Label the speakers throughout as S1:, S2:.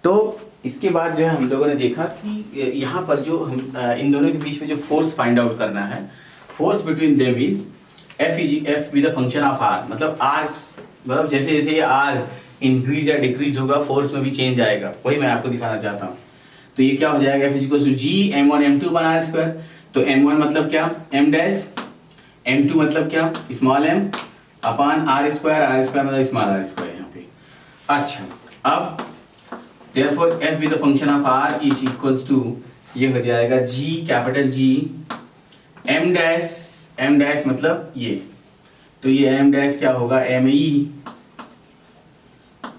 S1: तो इसके बाद जो है हम लोगों ने देखा कि यहाँ पर जो हम इन दोनों के बीच में जो फोर्स फाइंड आउट करना है, force between them is F with the function of R, मतलब आर, मतलब जैसे जैसे ये आर इंक्रीज या डिक्रीज होगा फोर्स में भी चेंज आएगा, वही मैं आपको दिखाना चाहता हूँ। तो ये क्या हो जाएगा, F equal to ji m1 m2 बना आर स्क्वायर। तो m1 मतलब क्या, m डैश, m2 मतलब क्या, small m upon R square मतलब स्मॉल आर स्क्वायर यहाँ पे। अच्छा, अब therefore f with the function of r is equals to, ये हो जाएगा g capital G m dash मतलब ये, तो ये m डैश क्या होगा, m e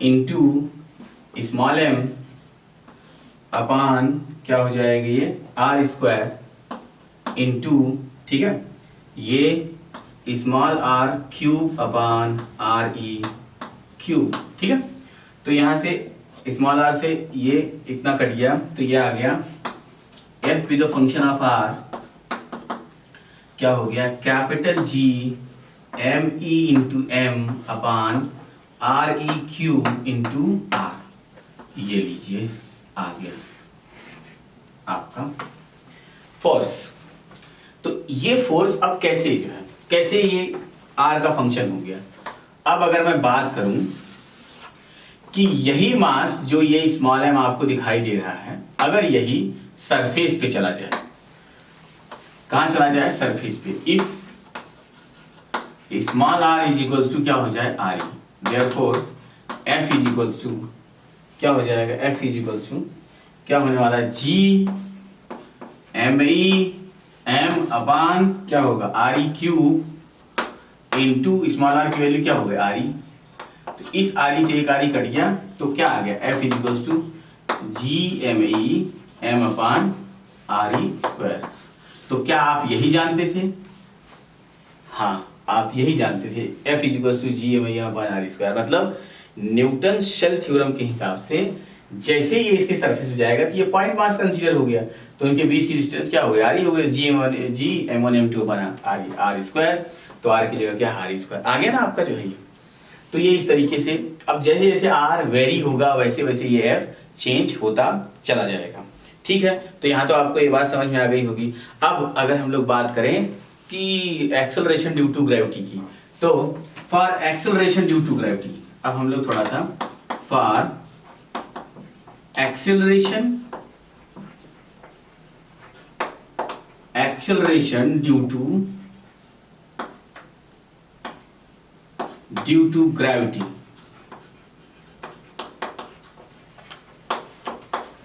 S1: into small m upon क्या हो जाएगा ये आर स्क्वायर इंटू, ठीक है, ये small R cube upon R E cube, ठीक है। तो यहाँ से स्मॉल आर से ये इतना कट गया, तो ये आ गया f with the function of r क्या हो गया, capital G m e into m upon R E cube into R. ये लीजिए आ गया आपका फोर्स। तो ये फोर्स अब कैसे जो है, कैसे ये r का फंक्शन हो गया। अब अगर मैं बात करूं कि यही मास जो ये स्मॉल m आपको दिखाई दे रहा है, अगर यही सरफेस पे चला जाए, कहां चला जाए, सरफेस पे, if small r is equals to क्या हो जाए, R E, therefore f is equals to क्या हो जाएगा, f इज इक्वल्स टू क्या होने वाला है, g m e m upon क्या होगा, R E cube into small R की वैल्यू क्या हो गई, आर ई। तो इस आर ई से एक आर ई कट गया, तो क्या आ गया, f is equals to G M E M upon R E square. तो क्या आप यही जानते थे, हाँ आप यही जानते थे, f is equals to G M E M upon R E square. मतलब न्यूटन शेल थ्योरम के हिसाब से जैसे ये इसके सरफेस पे जाएगा तो ये पॉइंट मास कंसीडर हो गया, तो इनके बीच की डिस्टेंस क्या हो गया, आर ई हो गया, G M one M two upon R square. तो आर की जगह क्या, आर स्क्वायर आ गया ना आपका जो है ये। तो ये इस तरीके से, अब जैसे जैसे आर वेरी होगा वैसे वैसे ये एफ चेंज होता चला जाएगा, ठीक है। तो यहाँ तो आपको ये बात समझ में आ गई होगी। अब अगर हम लोग बात करें कि एक्सेलरेशन ड्यू टू ग्रेविटी की, तो for acceleration due to gravity, अब हम लोग थोड़ा सा for acceleration due to gravity.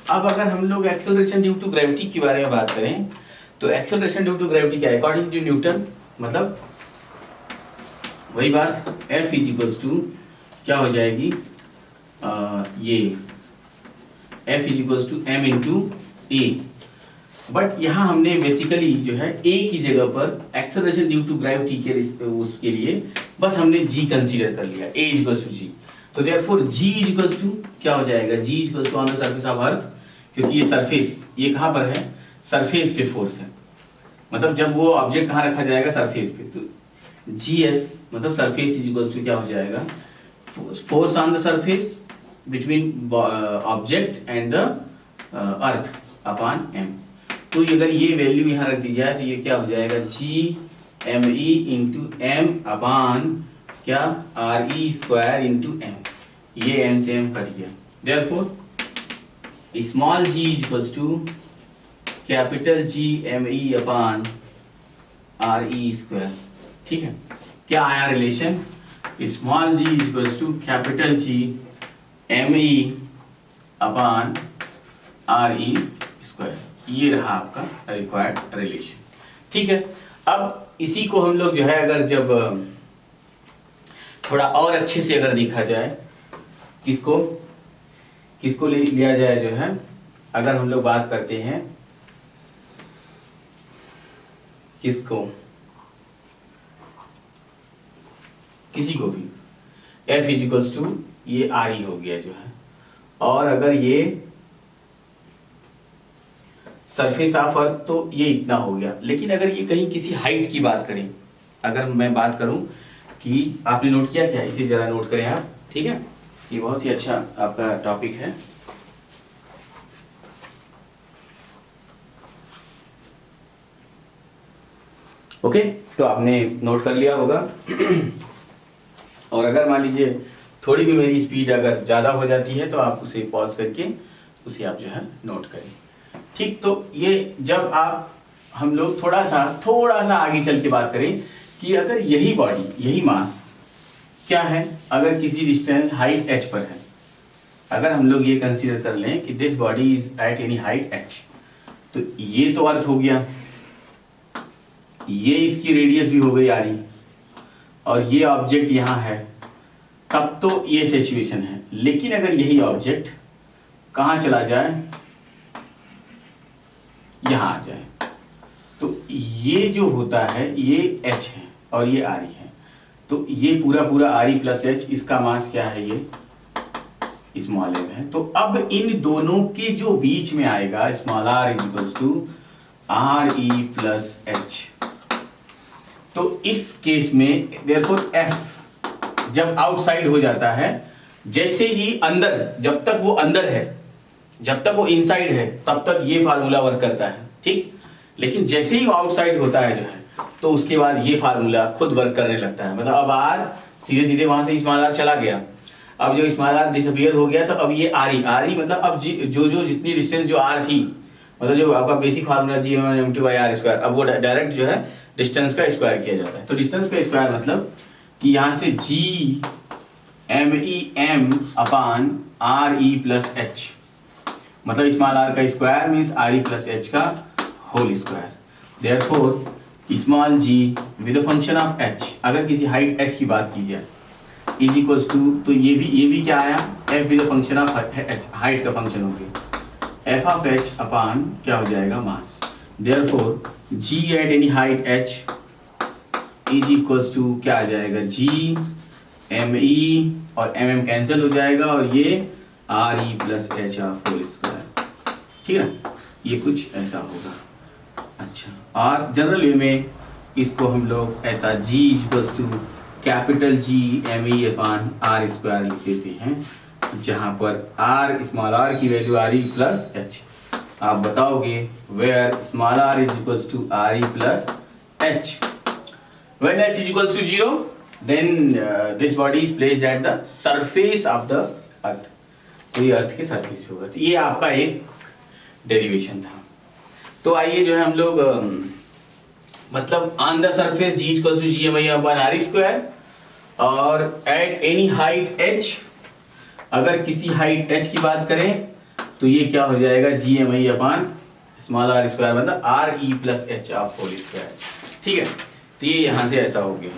S1: अब अगर हम लोग एक्सेलरेशन ड्यू टू ग्रेविटी के बारे में बात करें, तो एक्सेलरेशन ड्यू टू ग्रेविटी क्या है, अकॉर्डिंग टू न्यूटन, मतलब वही बात, F इज इक्वल्स टू क्या हो जाएगी, ये F is equals to m into A. But यहाँ हमने बेसिकली जो है a की जगह पर एक्सेलरेशन ड्यू टू ग्रेविटी के उसके लिए बस हमने g कंसीडर कर लिया, a is equals to g। तो therefore g is equals to क्या हो जाएगा, g is equals to on the surface of earth, क्योंकि ये सरफेस, ये कहाँ पर है, सरफेस पे फोर्स है, मतलब जब वो ऑब्जेक्ट कहाँ रखा जाएगा, सरफेस पे। तो gs मतलब सरफेस इज इक्वल्स टू क्या हो जाएगा, force on the surface between object and the earth upon m। तो अगर ये वैल्यू यहाँ रख दी जाए तो ये क्या हो जाएगा, G M E into M upon क्या, R E square into M, ये m से m कट गया। Therefore small g equals to capital G M E upon R E square, ठीक है। क्या आया relation, small g equals to capital G M E upon R E square, ये रहा आपका रिक्वायर्ड रिलेशन, ठीक है। अब इसी को हम लोग जो है अगर जब थोड़ा और अच्छे से अगर देखा जाए, किसको लिया जाए जो है, अगर हम लोग बात करते हैं किसी को भी F इज इक्वल्स टू ये आर ई हो गया जो है, और अगर ये सरफेस ऑफ अर्थ तो ये इतना हो गया। लेकिन अगर ये कहीं किसी हाइट की बात करें, अगर मैं बात करूं कि आपने नोट किया क्या, इसे जरा नोट करें आप, ठीक है, ये बहुत ही अच्छा आपका टॉपिक है। ओके, तो आपने नोट कर लिया होगा। और अगर मान लीजिए थोड़ी भी मेरी स्पीड अगर ज़्यादा हो जाती है तो आप उसे पॉज करके उसे आप जो है नोट करें। ठीक, तो ये जब आप हम लोग थोड़ा सा आगे चल के बात करें कि अगर यही बॉडी, यही मास क्या है, अगर किसी डिस्टेंस हाइट h पर है, अगर हम लोग ये कंसीडर कर लें कि this body is eight any height h, तो ये तो अर्थ हो गया, ये इसकी रेडियस भी हो गई आरी, और ये ऑब्जेक्ट यहाँ है, तब तो ये सिचुएशन है। लेकिन अगर यही ऑब्जेक्ट कहाँ चला जाए, यहाँ आ जाए, तो ये जो होता है ये h है और ये आरी है, तो ये पूरा आरी प्लस h, इसका मास क्या है, ये स्मॉल m है। तो अब इन दोनों के जो बीच में आएगा small r is equals to R E plus H. तो इस केस में देयरफॉर f जब आउटसाइड हो जाता है, जैसे ही अंदर, जब तक वो अंदर है, जब तक वो इनसाइड है, तब तक ये फार्मूला वर्क करता है, ठीक। लेकिन जैसे ही वो आउटसाइड होता है जो है, तो उसके बाद ये फार्मूला खुद वर्क करने लगता है। मतलब अब आर सीधे सीधे वहां से स्मॉल आर चला गया, अब जो स्मॉल आर डिसअपियर हो गया, तो अब ये आरी मतलब अब जो जितनी डिस्टेंस जो आर थी, मतलब जो आपका बेसिक फार्मूला g/m2/r², अब वो डायरेक्ट जो है डिस्टेंस का स्क्वायर किया जाता है। तो डिस्टेंस का स्क्वायर मतलब कि यहाँ से g/m/r e प्लस h, मतलब स्मॉल r का square means r e plus h का whole square. Therefore small g with the function of h, अगर किसी हाइट h की बात की जाए, इज इक्वल्स टू, तो ये भी क्या आया, f with the function of h, height का फंक्शन हो गया, f ऑफ h अपॉन क्या हो जाएगा, mass. Therefore g at any height h is equals to क्या आ जाएगा, g me और mm कैंसिल हो जाएगा, और ये r e plus h of whole square, ठीक है ना, ये कुछ ऐसा होगा। अच्छा, और जनरल वे में इसको हम लोग ऐसा g equals to capital G me upon r square लिख देते हैं, जहां पर r स्मॉल r की value r e plus h। आप बताओगे where small r is equals to r e plus h, when h is equals to 0 then this body is placed at the surface of the earth, तो ये अर्थ के surface पे होगा। तो ये आपका एक डेरिवेशन था। तो आइए जो है हम लोग मतलब on the surface g equals to g upon r square, और एट एनी हाइट h, अगर किसी हाइट h की बात करें तो ये क्या हो जाएगा, g upon small r square, मतलब r e plus h of whole square, ठीक है। तो ये यहाँ से ऐसा हो गया,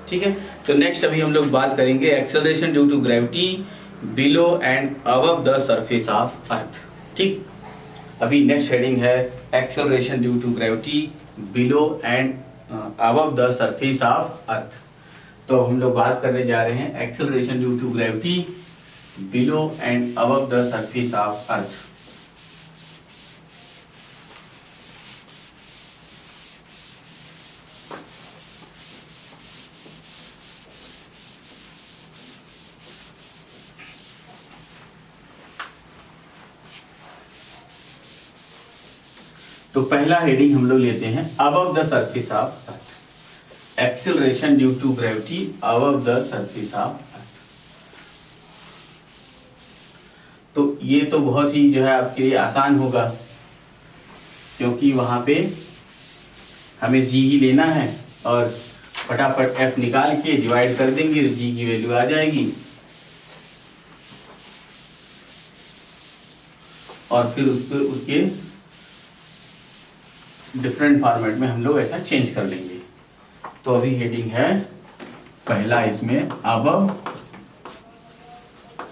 S1: ठीक है। तो नेक्स्ट अभी हम लोग बात करेंगे acceleration due to gravity below and above the surface of earth, ठीक। अभी नेक्स्ट हेडिंग है acceleration due to gravity below and above the surface of earth. तो हम लोग बात करने जा रहे हैं acceleration due to gravity below and above the surface of earth. तो पहला हेडिंग हम लोग लेते हैं above the surface of earth, acceleration due to gravity above the surface of earth. तो ये तो बहुत ही जो है आपके लिए आसान होगा, क्योंकि वहां पे हमें g ही लेना है, और फटाफट f निकाल के डिवाइड कर देंगे तो g की वैल्यू आ जाएगी, और फिर उसके डिफरेंट फॉर्मेट में हम लोग ऐसा चेंज कर लेंगे। तो अभी हेडिंग है पहला इसमें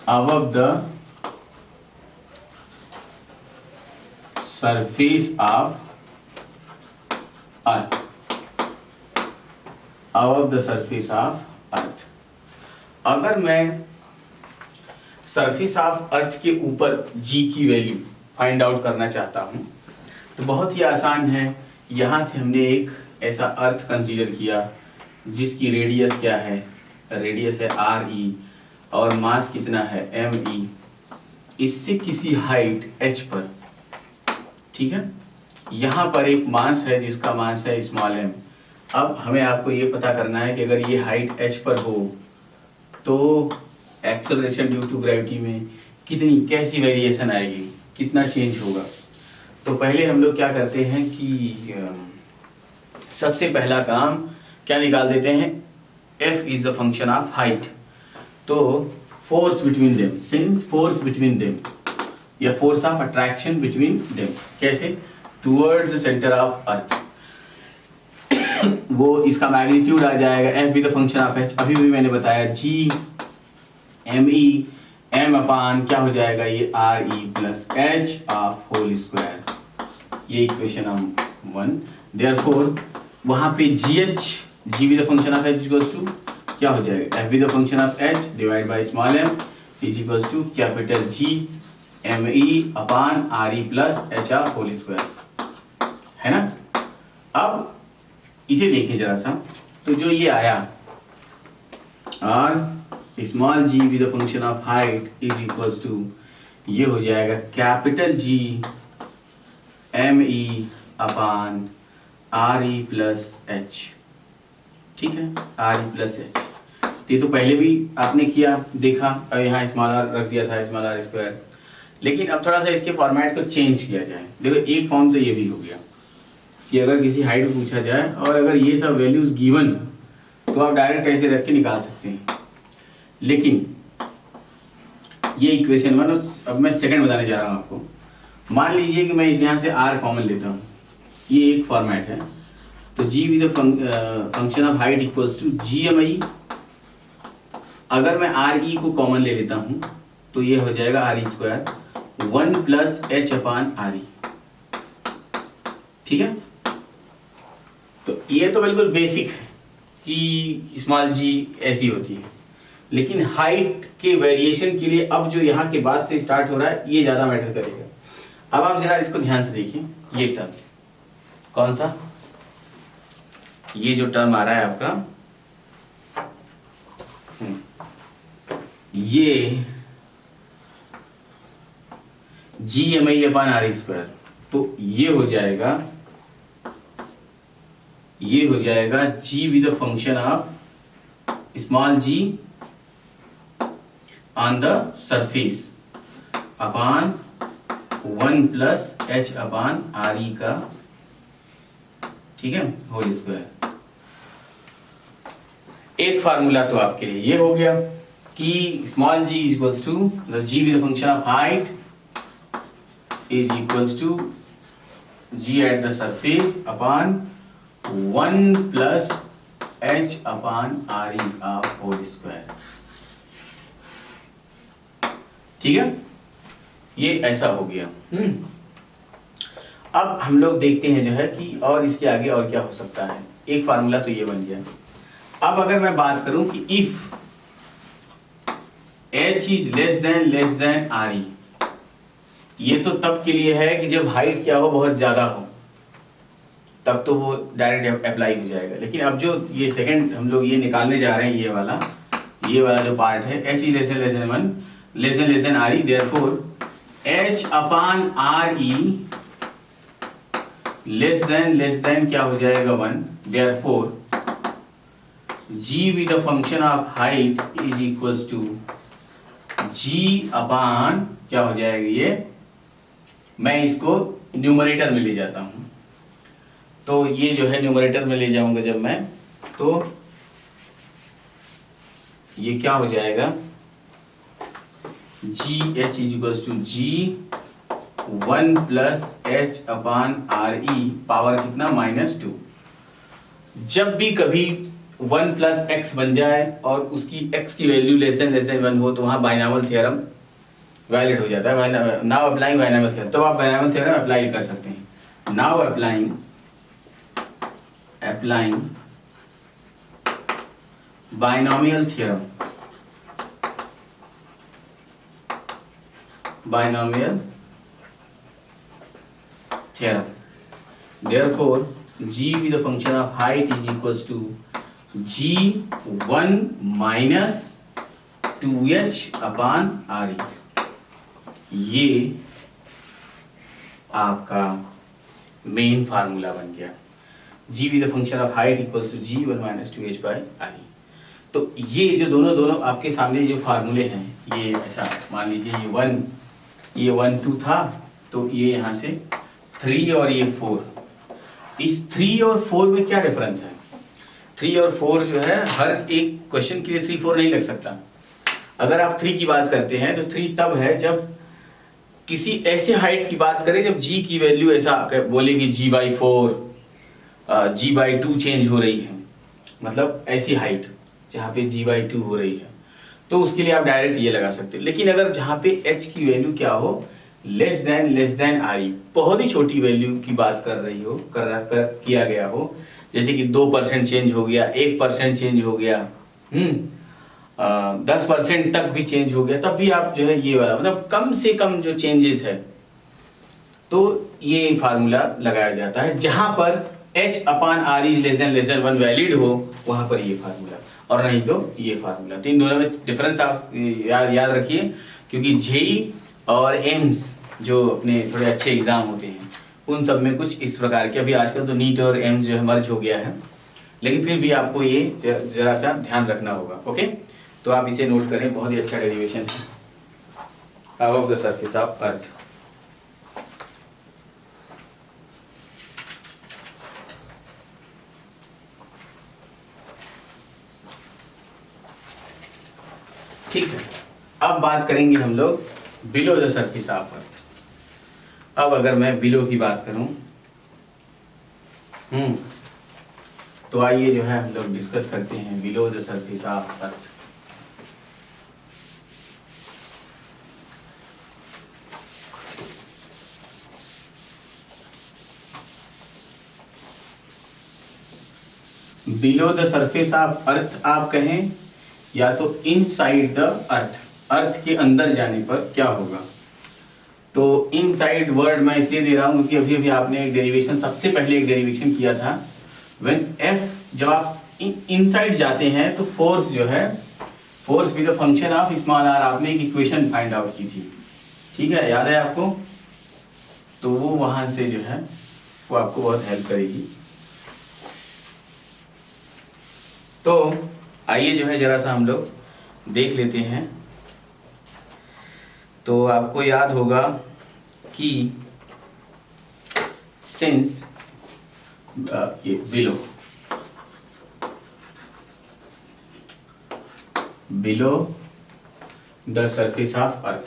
S1: above the surface of earth, above the surface of अर्थ। अगर मैं सरफेस ऑफ अर्थ के ऊपर g की वैल्यू फाइंड आउट करना चाहता हूं, तो बहुत ही आसान है। यहां से हमने एक ऐसा अर्थ कंसीडर किया जिसकी रेडियस क्या है, रेडियस है आर ई, और मास कितना है एम ई, इससे किसी हाइट h पर, ठीक है। यहाँ पर एक मास है जिसका मास है स्मॉल m, अब हमें आपको ये पता करना है कि अगर ये हाइट h पर हो तो एक्सेलरेशन ड्यू टू ग्रेविटी में कितनी कैसी वेरिएशन आएगी, कितना चेंज होगा। तो पहले हम लोग क्या करते हैं कि सबसे पहला काम क्या निकाल देते हैं, f is the function of height. तो force between them, since force between them या force of attraction between them, कैसे, towards the centre of earth, वो इसका मैग्नीट्यूड आ जाएगा f with the function of h। अभी भी मैंने बताया g me m अपान क्या हो जाएगा ये r e plus h of whole square, ये इक्वेशन हम 1। देयरफॉर वहां पे gh g with the function of h equals to क्या हो जाएगा f with the function of h divide by small m is equals to capital G me upon r e plus h of whole square, है ना। अब इसे देखें जरा सा, तो जो ये आया r small g with the function of height is equals to ये हो जाएगा capital G me upon r e plus h, ठीक है, r e प्लस h। ये तो पहले भी आपने किया देखा, और यहाँ स्मॉल r रख दिया था, स्मॉल r स्क्वायर। लेकिन अब थोड़ा सा इसके फॉर्मेट को चेंज किया जाए। देखो एक फॉर्म तो ये भी हो गया कि अगर किसी हाइट को पूछा जाए और अगर ये सब वैल्यूज गिवन तो आप डायरेक्ट ऐसे रख के निकाल सकते हैं। लेकिन ये इक्वेशन 1, अब मैं सेकंड बताने जा रहा हूँ आपको। मान लीजिए कि मैं इस यहाँ से r कॉमन लेता हूँ, ये एक फॉर्मेट है। तो g with function of height equals to GMI। अगर मैं RE को कॉमन ले लेता हूँ तो ये हो जाएगा RE square 1 plus h upon RE, ठीक है। तो ये तो बिल्कुल बेसिक है कि स्मॉल g ऐसी होती है, लेकिन हाइट के वेरिएशन के लिए अब जो यहाँ के बाद से स्टार्ट हो रहा है ये ज़्यादा मैटर करेगा। अब आप जरा इसको ध्यान से देखिए, ये टर्म कौन सा, ये जो टर्म आ रहा है आपका, ये GMI अपान RE स्क्वायर, तो ये हो जाएगा G with the function of small g on the surface upon 1 plus h upon RE का, ठीक है, होल स्क्वायर। एक फार्मूला तो आपके लिए ये हो गया कि small g equals to g with the function of height is equals to g at the surface upon 1 plus h upon RE of whole square, ठीक है, ये ऐसा हो गया। अब हम लोग देखते हैं जो है कि और इसके आगे और क्या हो सकता है। एक फार्मूला तो ये बन गया। अब अगर मैं बात करूं कि if h is less than RE, ये तो तब के लिए है कि जब हाइट क्या हो, बहुत ज्यादा हो, तब तो वो डायरेक्ट अप्लाई हो जाएगा। लेकिन अब जो ये सेकंड हम लोग ये निकालने जा रहे हैं, ये वाला जो पार्ट है, h is less than RE, therefore h upon RE less than क्या हो जाएगा 1, therefore g with the function of height is equals to g upon क्या हो जाएगा ये, मैं इसको न्यूमरेटर में ले जाता हूं, तो ये जो है न्यूमरेटर में ले जाऊंगा जब मैं, तो ये क्या हो जाएगा G H is equals to G 1 plus H upon RE power कितना -2। जब भी कभी 1 प्लस एक्स बन जाए और उसकी x की वैल्यू लेस देन 1 हो तो वहां बाइनॉमियल थ्योरम वैलिड हो जाता है। नाउ अप्लाइंग बाइनॉमियल थ्योरम, तो आप बाइनॉमियल थ्योरम अप्लाई कर सकते हैं। Now applying binomial theorem, therefore g with the function of height is equals to g1 minus 2h upon RE। ये आपका मेन फार्मूला बन गया। g with the function of height equals to g1 minus 2h by i। तो ये जो दोनों आपके सामने जो फार्मूले हैं, ये ऐसा मान लीजिए ये 1 2 था, तो ये यहाँ से 3 और ये 4। इस 3 और 4 में क्या डिफरेंस है? 3 और 4 जो है हर एक क्वेश्चन के लिए 3 4 नहीं लग सकता। अगर आप 3 की बात करते हैं तो 3 तब है जब किसी ऐसे हाइट की बात करें जब g की वैल्यू ऐसा बोले कि g/4 g/2 चेंज हो रही है, मतलब ऐसी हाइट जहाँ पे g/2 हो रही है, तो उसके लिए आप डायरेक्ट ये लगा सकते हो। लेकिन अगर जहाँ पे h की वैल्यू क्या हो, लेस देन RE, बहुत ही छोटी वैल्यू की बात कर रही हो, किया गया हो, जैसे कि 2% चेंज हो गया, 1% चेंज हो गया, 10% तक भी चेंज हो गया, तब भी आप जो है ये वाला मतलब कम से कम जो चेंजेस है, तो ये फार्मूला लगाया जाता है। जहां पर h/RE लेस देन 1 वैलिड हो, वहां पर ये फार्मूला, और नहीं तो ये फार्मूला। तो इन दोनों में डिफरेंस आप याद रखिए, क्योंकि जेई और एम्स जो अपने थोड़े अच्छे एग्जाम होते हैं उन सब में कुछ इस प्रकार के, अभी आजकल तो नीट और एम्स जो है मर्ज हो गया है, लेकिन फिर भी आपको ये जरा सा ध्यान रखना होगा। ओके, तो आप इसे नोट करें, बहुत ही अच्छा डेरिवेशन है above the surface of earth. ठीक है, अब बात करेंगे हम लोग बिलो द सरफेस ऑफ अर्थ। अब अगर मैं बिलो की बात करूं, तो आइए जो है हम लोग डिस्कस करते हैं below the surface of earth. Below the surface of अर्थ आप कहें, या तो इनसाइड द अर्थ, अर्थ के अंदर जाने पर क्या होगा। तो इनसाइड वर्ड मैं इसलिए दे रहा हूं क्योंकि अभी अभी आपने एक डेरिवेशन, सबसे पहले एक डेरिवेशन किया था, व्हेन एफ, जब आप इनसाइड जाते हैं तो फोर्स जो है, force with the function of small R, आपने एक इक्वेशन फाइंड आउट की थी, ठीक है, याद है आपको। तो वो वहां से जो है वो आपको बहुत हेल्प करेगी। तो आइए जो है जरा सा हम लोग देख लेते हैं। तो आपको याद होगा कि सिंस ये बिलो द सरफेस ऑफ अर्थ,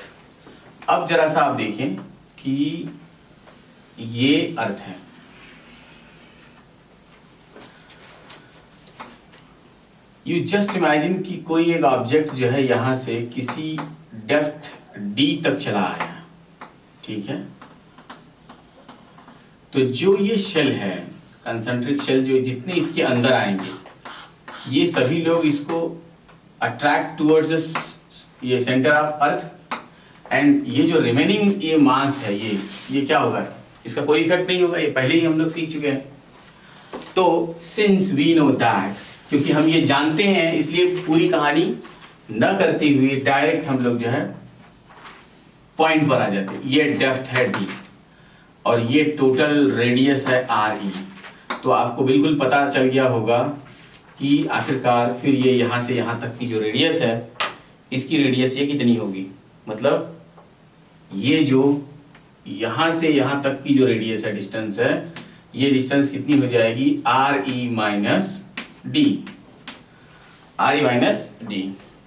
S1: अब जरा सा आप देखें कि ये अर्थ है, यू जस्ट इमेजिन कि कोई एक ऑब्जेक्ट जो है यहां से किसी डेप्थ d तक चला आया, ठीक है। तो जो ये शेल है, कंसंट्रिक शेल, जो जितने इसके अंदर आएंगे, ये सभी लोग इसको अट्रैक्ट टुवर्ड्स ये सेंटर ऑफ अर्थ, एंड ये जो रिमेनिंग ये मास है, ये क्या होगा, इसका कोई इफेक्ट नहीं होगा, ये पहले ही हम लोग सीख चुके हैं। तो सिंस वी नो दैट, क्योंकि हम ये जानते हैं, इसलिए पूरी कहानी न करते हुए डायरेक्ट हम लोग जो है पॉइंट पर आ जाते हैं। ये डेप्थ है d और ये टोटल रेडियस है RE। तो आपको बिल्कुल पता चल गया होगा कि आखिरकार फिर ये यहाँ से यहाँ तक की जो रेडियस है, इसकी रेडियस ये कितनी होगी, मतलब ये जो यहाँ से यहाँ तक की जो रेडियस है, डिस्टेंस है, ये डिस्टेंस कितनी हो जाएगी, RE माइनस D।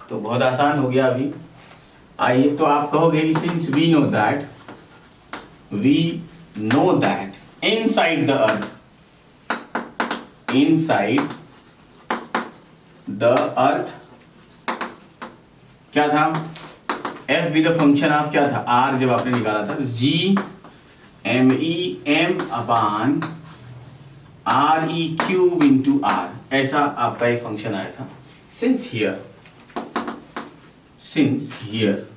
S1: तो बहुत आसान हो गया अभी। आइए, तो आप कहोगे since we know that inside the earth क्या था, f with the function of क्या था, r, जब आपने निकाला था तो G_MEM/RE³ ऐसा आपका एक फंक्शन आया था। Since here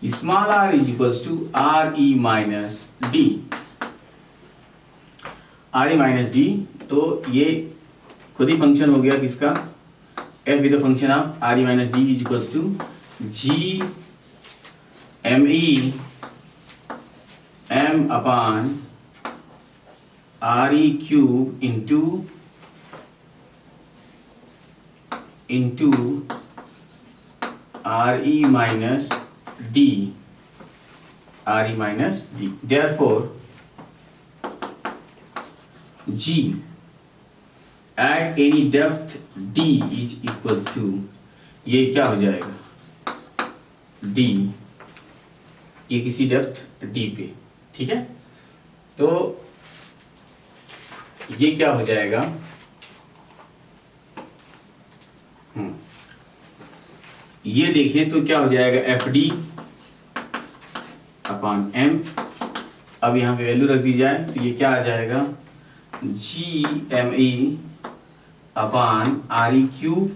S1: small r is equals to RE minus D, तो ये खुद ही फंक्शन हो गया किसका, f with the function of RE minus D is equals to G_MEM/RE RE cube into RE minus D, RE minus D. Therefore G at any depth D is equals to, ये क्या हो जाएगा, D, ये किसी depth D पे, ठीक है। तो ये क्या हो जाएगा, ये देखिए तो क्या हो जाएगा, FD अपॉन M। अब यहाँ पे वैल्यू रख दी जाए तो ये क्या आ जाएगा, GME upon RE cube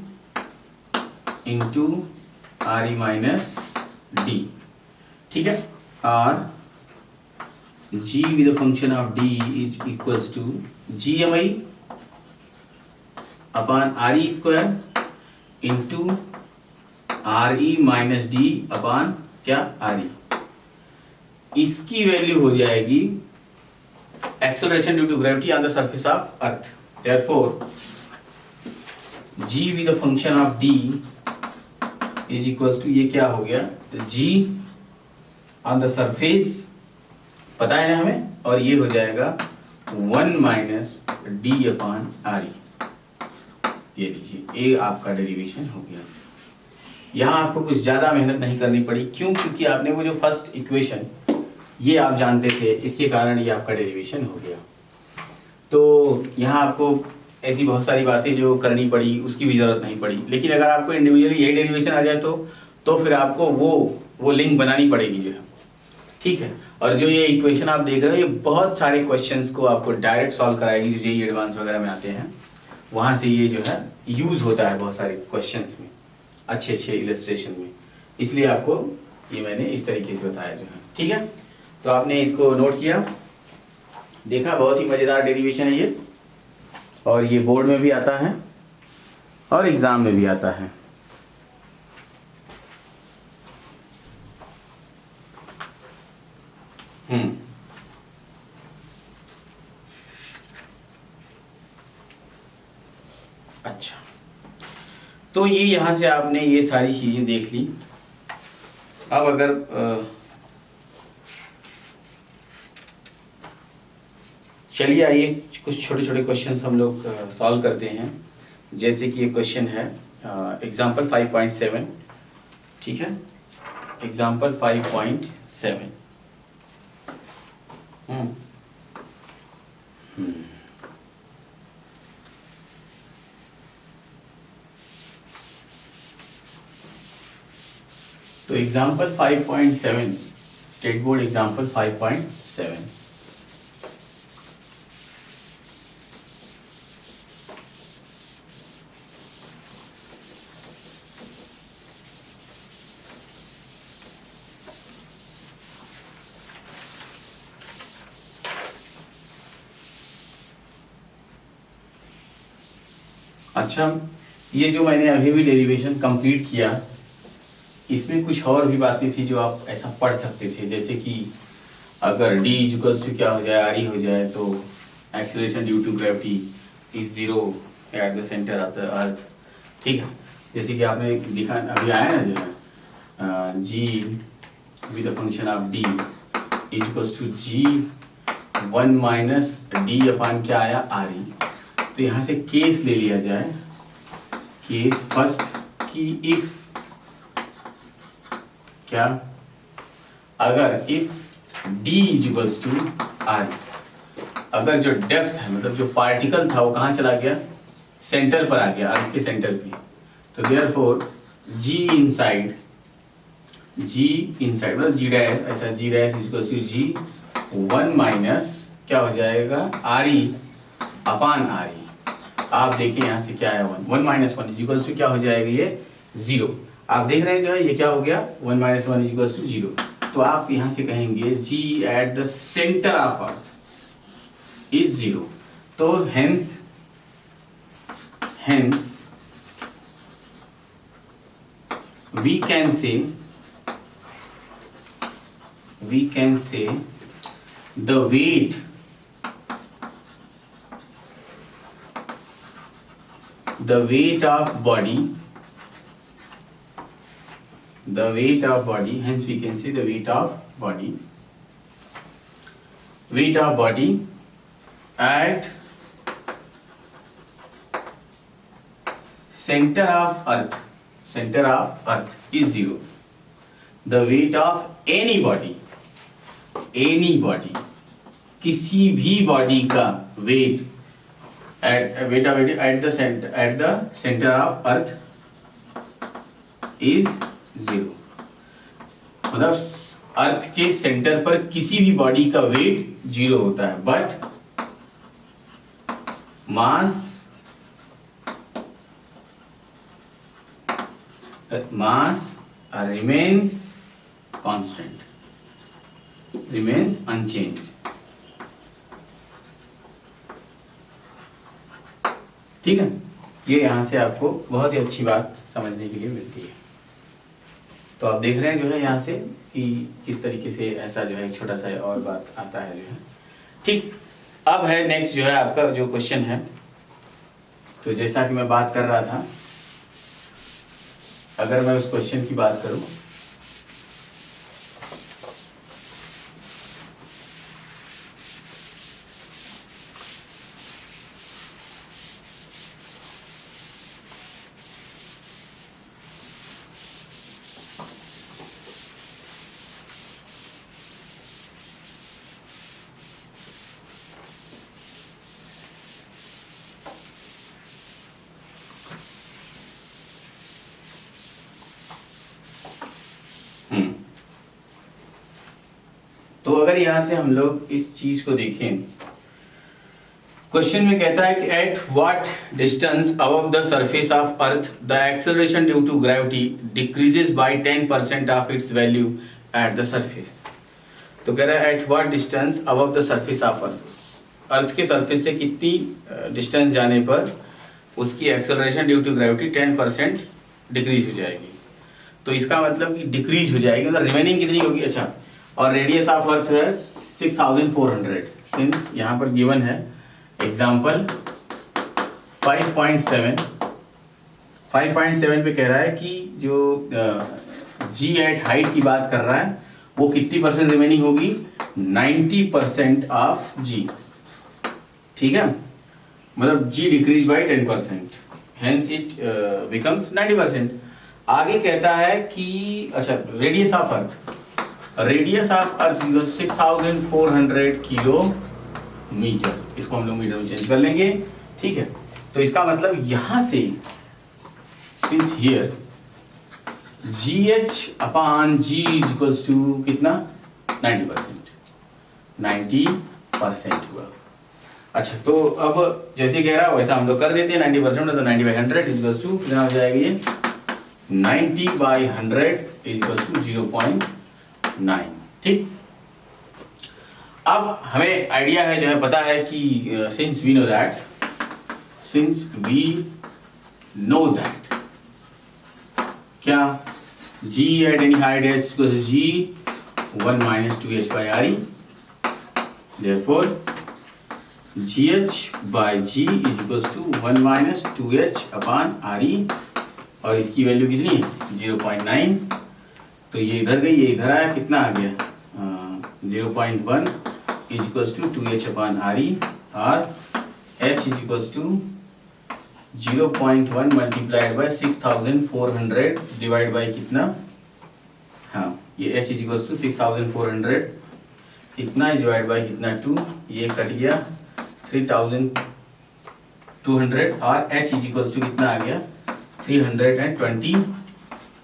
S1: into RE minus D, ठीक है। और G with the function of D is equals to GMI upon RE square into RE minus D upon क्या, RE। इसकी वैल्यू हो जाएगी acceleration due to gravity on the surface of earth. Therefore G with the function of D is equals to, ये क्या हो गया, G on the surface पता है ना हमें, और ये हो जाएगा 1 माइनस D अपॉन RE। ये लीजिए, ये आपका डेरिवेशन हो गया। यहाँ आपको कुछ ज़्यादा मेहनत नहीं करनी पड़ी, क्यों, क्योंकि आपने वो जो फर्स्ट इक्वेशन ये आप जानते थे, इसके कारण ये आपका डेरिवेशन हो गया। तो यहाँ आपको ऐसी बहुत सारी बातें जो करनी पड़ी उसकी भी ज़रूरत नहीं पड़ी, लेकिन अगर आपको इंडिविजुअली यही डेरिवेशन आ जाए तो फिर आपको वो लिंक बनानी पड़ेगी जो है, ठीक है। और जो ये इक्वेशन आप देख रहे हो, ये बहुत सारे क्वेश्चंस को आपको डायरेक्ट सॉल्व कराएगी, जो ये एडवांस वगैरह में आते हैं, वहाँ से ये जो है यूज़ होता है बहुत सारे क्वेश्चंस में, अच्छे इलस्ट्रेशन में, इसलिए आपको ये मैंने इस तरीके से बताया जो है, ठीक है। तो आपने इसको नोट किया, देखा, बहुत ही मज़ेदार डेरिवेशन है ये, और ये बोर्ड में भी आता है और एग्ज़ाम में भी आता है। अच्छा, तो ये यहाँ से आपने ये सारी चीज़ें देख ली। अब अगर चलिए आइए कुछ छोटे छोटे क्वेश्चंस हम लोग सॉल्व करते हैं। जैसे कि ये क्वेश्चन है एग्जाम्पल 5.7, ठीक है, एग्जाम्पल 5.7। तो एग्जाम्पल 5.7, स्टेट बोर्ड एग्जाम्पल 5.7। अच्छा, ये जो मैंने अभी भी डेरिवेशन कंप्लीट किया, इसमें कुछ और भी बातें थी जो आप ऐसा पढ़ सकते थे, जैसे कि अगर D इक्वल्स टू क्या हो जाए, RE हो जाए, तो acceleration due to gravity is 0 at the centre of the earth, ठीक है। जैसे कि आपने लिखा अभी आया ना जो है G with the function of D equals to G 1 minus D upon क्या आया, RE। तो यहाँ से केस ले लिया जाए, केस फर्स्ट कि इफ क्या, अगर if D equals to RE, अगर जो डेप्थ है, मतलब जो पार्टिकल था वो कहाँ चला गया, सेंटर पर आ गया, अर्थ के सेंटर पे, तो देयरफॉर G इनसाइड मतलब G डैश, ऐसा G dash equals to G 1 minus क्या हो जाएगा, RE अपॉन RE। आप देखिए यहाँ से क्या है, 1 माइनस 1 इक्वल्स टू क्या हो जाएगा, ये 0। आप देख रहे हैं जो है ये क्या हो गया, 1 माइनस 1 इक्वल्स टू 0। तो आप यहाँ से कहेंगे G at the centre of earth is 0। तो hence we can say the weight the weight of body, hence we can say the weight of body at center of earth is 0. The weight of any body, किसी भी body का wait at the center of earth is 0. मतलब अर्थ के centre पर किसी भी body का wait 0 होता है, but mass remains constant, remains unchanged. ठीक है, ये यहाँ से आपको बहुत ही अच्छी बात समझने के लिए मिलती है। तो आप देख रहे हैं जो है यहाँ से कि किस तरीके से ऐसा जो है एक छोटा सा और बात आता है जो है। ठीक, अब है नेक्स्ट जो है आपका जो क्वेश्चन है। तो जैसा कि मैं बात कर रहा था, अगर मैं उस क्वेश्चन की बात करूं, तो अगर यहां से हम लोग इस चीज को देखें, क्वेश्चन में कहता है कि at what distance above the surface of earth the acceleration due to gravity decreases by 10% of its value at the surface. तो कह रहा है at what distance above the surface of earth के सरफेस से कितनी डिस्टेंस जाने पर उसकी acceleration due to gravity 10% decrease हो जाएगी। तो इसका मतलब कि डिक्रीज हो जाएगी, मतलब रिमेनिंग कितनी होगी। अच्छा, और रेडियस ऑफ अर्थ है 6400, सिंस यहाँ पर गिवन है एग्जाम्पल 5.7 पे कह रहा है कि जो जी एट हाइट की बात कर रहा है वो कितनी परसेंट रिमेनिंग होगी, 90% ऑफ जी। ठीक है, मतलब G decreases by 10%, hence it becomes 90%। आगे कहता है कि अच्छा रेडियस ऑफ अर्थ 6400 किलोमीटर, इसको हम लोग मीटर में चेंज कर लेंगे। ठीक है, तो इसका मतलब यहां से since here GH upon G equals to कितना 90% हुआ। अच्छा, तो अब जैसे कह रहा है वैसा हम लोग कर देते हैं 90%, तो 90/100 इक्वल्स टू कितना हो जाएगा, ये 90/100 इक्वल्स टू 0.9। ठीक, अब हमें आइडिया है जो है पता है कि सिंस वी नो दैट क्या G at any height h equals to G 1 minus 2h by RE, therefore GH by G is equals to 1 minus 2h upon RE, और इसकी वैल्यू कितनी है 0.9। तो ये इधर गई, ये इधर आया, कितना आ गया 0.1 is equals to 2h upon RE, और h is equals to 0.1 multiplied by 6400 divide by कितना, हाँ ये h is equals to 6400 इतना डिवाइड बाई कितना 2, ये कट गया 3200, और h is equals to कितना आ गया 320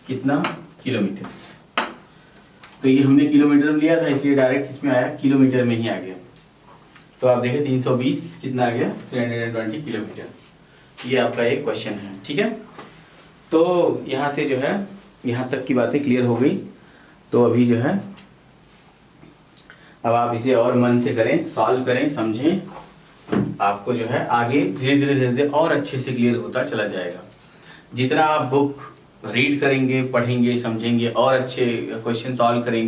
S1: कितना किलोमीटर। तो ये हमने किलोमीटर में लिया था इसलिए डायरेक्ट इसमें आया, किलोमीटर में ही आ गया। तो आप देखें 320 कितना आ गया 320 किलोमीटर। ये आपका एक क्वेश्चन है। ठीक है, तो यहाँ से जो है यहाँ तक की बातें क्लियर हो गई। तो अभी जो है अब आप इसे और मन से करें, सॉल्व करें, समझें, आपको जो है आगे धीरे धीरे और अच्छे से क्लियर होता चला जाएगा। जितना आप बुक रीड करेंगे, पढ़ेंगे, समझेंगे और अच्छे क्वेश्चन सॉल्व करेंगे।